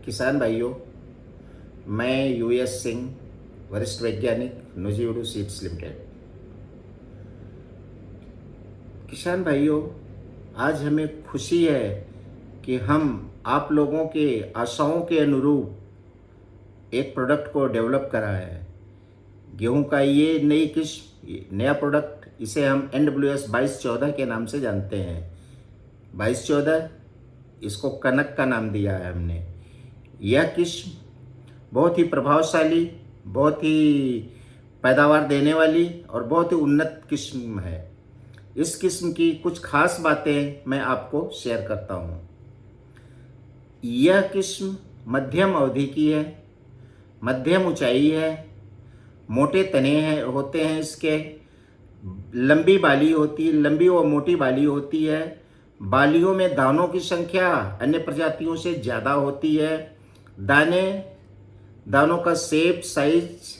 किसान भाइयों, मैं यूएस सिंह, वरिष्ठ वैज्ञानिक, नुजीवुडू सीड्स लिमिटेड। किसान भाइयों, आज हमें खुशी है कि हम आप लोगों के आशाओं के अनुरूप एक प्रोडक्ट को डेवलप करा है। गेहूं का ये नई किस्म, नया प्रोडक्ट, इसे हम NWS 2214 के नाम से जानते हैं। 2214, इसको कनक का नाम दिया है हमने। यह किस्म बहुत ही प्रभावशाली, बहुत ही पैदावार देने वाली और बहुत ही उन्नत किस्म है। इस किस्म की कुछ खास बातें मैं आपको शेयर करता हूँ। यह किस्म मध्यम अवधि की है, मध्यम ऊंचाई है, मोटे तने होते हैं इसके, लंबी बाली होती है, लंबी और मोटी बाली होती है। बालियों में दानों की संख्या अन्य प्रजातियों से ज़्यादा होती है। दानों का शेप, साइज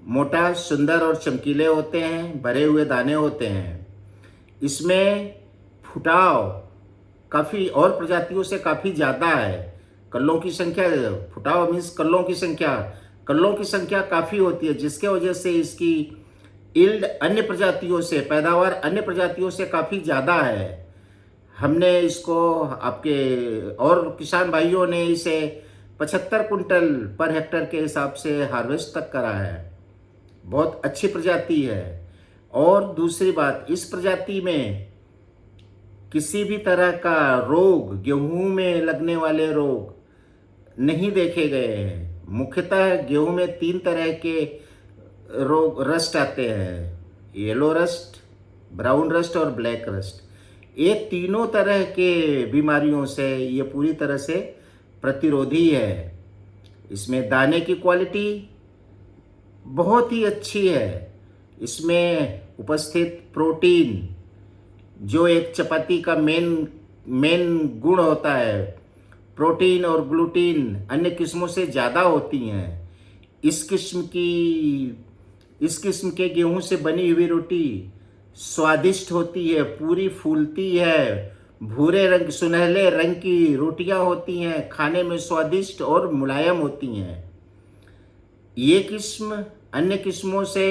मोटा, सुंदर और चमकीले होते हैं, भरे हुए दाने होते हैं। इसमें फुटाव काफ़ी और प्रजातियों से काफ़ी ज़्यादा है। कल्लों की संख्या, फुटाव मीन्स कल्लों की संख्या काफ़ी होती है, जिसके वजह से इसकी यील्ड अन्य प्रजातियों से, पैदावार अन्य प्रजातियों से काफ़ी ज़्यादा है। हमने इसको आपके और किसान भाइयों ने इसे 75 कुंटल पर हेक्टर के हिसाब से हार्वेस्ट तक करा है। बहुत अच्छी प्रजाति है। और दूसरी बात, इस प्रजाति में किसी भी तरह का रोग, गेहूं में लगने वाले रोग नहीं देखे गए हैं। मुख्यतः गेहूं में 3 तरह के रोग, रस्ट आते हैं: येलो रस्ट, ब्राउन रस्ट और ब्लैक रस्ट। ये तीनों तरह के बीमारियों से ये पूरी तरह से प्रतिरोधी है। इसमें दाने की क्वालिटी बहुत ही अच्छी है। इसमें उपस्थित प्रोटीन, जो एक चपाती का मेन गुण होता है, प्रोटीन और ग्लूटीन अन्य किस्मों से ज़्यादा होती हैं। इस किस्म के गेहूं से बनी हुई रोटी स्वादिष्ट होती है, पूरी फूलती है, भूरे रंग, सुनहले रंग की रोटियां होती हैं, खाने में स्वादिष्ट और मुलायम होती हैं। ये किस्म अन्य किस्मों से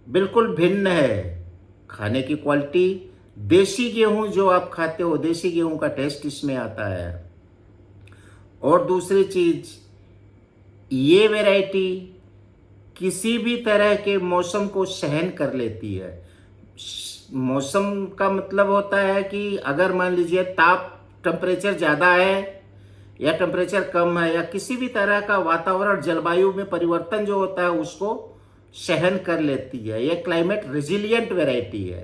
बिल्कुल भिन्न है। खाने की क्वालिटी, देसी गेहूं जो आप खाते हो, देसी गेहूं का टेस्ट इसमें आता है। और दूसरी चीज, ये वैरायटी किसी भी तरह के मौसम को सहन कर लेती है। मौसम का मतलब होता है कि अगर मान लीजिए टेम्परेचर ज़्यादा है या टेम्परेचर कम है, या किसी भी तरह का वातावरण, जलवायु में परिवर्तन जो होता है, उसको सहन कर लेती है। यह क्लाइमेट रेजिलिएंट वैरायटी है।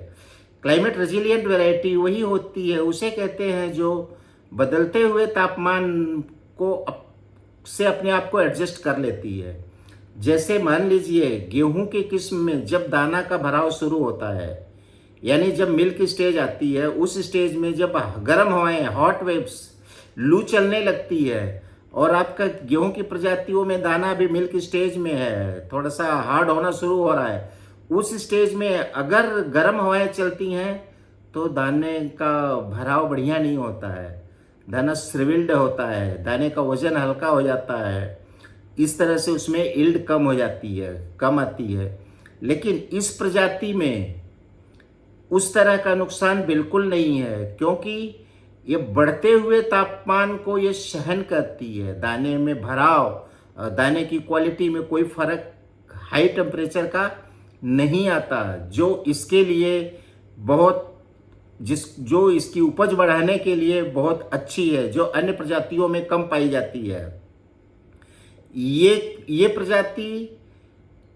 क्लाइमेट रेजिलिएंट वैरायटी वही होती है, उसे कहते हैं जो बदलते हुए तापमान से अपने आप को एडजस्ट कर लेती है। जैसे मान लीजिए गेहूं की किस्म में जब दाना का भराव शुरू होता है, यानी जब मिल्क स्टेज आती है, उस स्टेज में जब गर्म हवाएं, हॉट वेव्स, लू चलने लगती है, और आपका गेहूं की प्रजातियों में दाना भी मिल्क स्टेज में है, थोड़ा सा हार्ड होना शुरू हो रहा है, उस स्टेज में अगर गर्म हवाएं चलती हैं तो दाने का भराव बढ़िया नहीं होता है, दाना श्रिविल्ड होता है, दाने का वजन हल्का हो जाता है। इस तरह से उसमें यील्ड कम हो जाती है, कम आती है। लेकिन इस प्रजाति में उस तरह का नुकसान बिल्कुल नहीं है, क्योंकि ये बढ़ते हुए तापमान को ये सहन करती है। दाने में भराव, दाने की क्वालिटी में कोई फर्क हाई टेम्परेचर का नहीं आता, जो इसके लिए जो इसकी उपज बढ़ाने के लिए बहुत अच्छी है, जो अन्य प्रजातियों में कम पाई जाती है। ये प्रजाति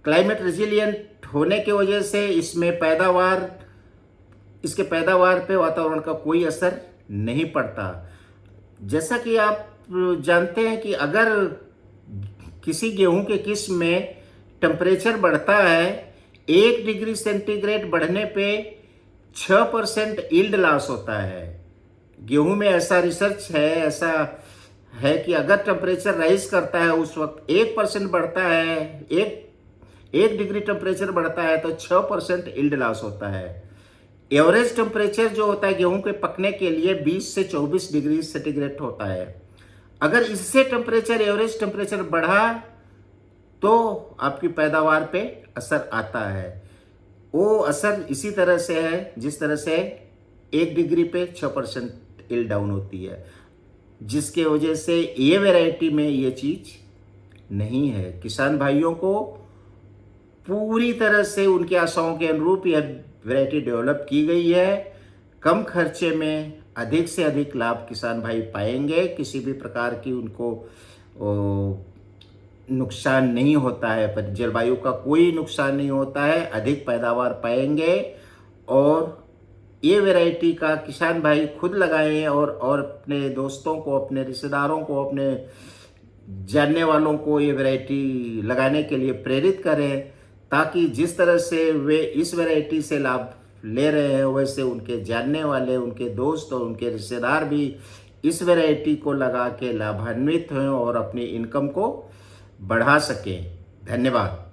क्लाइमेट रेजिलिएंट होने की वजह से इसके पैदावार पे वातावरण का कोई असर नहीं पड़ता। जैसा कि आप जानते हैं कि अगर किसी गेहूं के किस्म में टेम्परेचर बढ़ता है, 1 डिग्री सेंटीग्रेड बढ़ने पे 6% यील्ड लॉस होता है। गेहूं में ऐसा रिसर्च है, ऐसा है कि अगर टेम्परेचर राइज करता है, उस वक्त 1% बढ़ता है, 1 डिग्री टेम्परेचर बढ़ता है तो 6% यील्ड लॉस होता है। एवरेज टेम्परेचर जो होता है गेहूं के पकने के लिए 20 से 24 डिग्री सेंटीग्रेड होता है। अगर इससे टेम्परेचर, एवरेज टेम्परेचर बढ़ा तो आपकी पैदावार पे असर आता है। वो असर इसी तरह से है जिस तरह से 1 डिग्री पे 6% इल डाउन होती है, जिसके वजह से ये वैरायटी में ये चीज़ नहीं है। किसान भाइयों को पूरी तरह से उनकी आशाओं के अनुरूप यह वैरायटी डेवलप की गई है। कम खर्चे में अधिक से अधिक लाभ किसान भाई पाएंगे, किसी भी प्रकार की उनको नुकसान नहीं होता है, पर जलवायु का कोई नुकसान नहीं होता है, अधिक पैदावार पाएंगे। और ये वैरायटी का किसान भाई खुद लगाएं और अपने दोस्तों को, अपने रिश्तेदारों को, अपने जानने वालों को ये वैरायटी लगाने के लिए प्रेरित करें, ताकि जिस तरह से वे इस वैरायटी से लाभ ले रहे हैं वैसे उनके जानने वाले, उनके दोस्त और उनके रिश्तेदार भी इस वैरायटी को लगा के लाभान्वित हों और अपनी इनकम को बढ़ा सकें। धन्यवाद।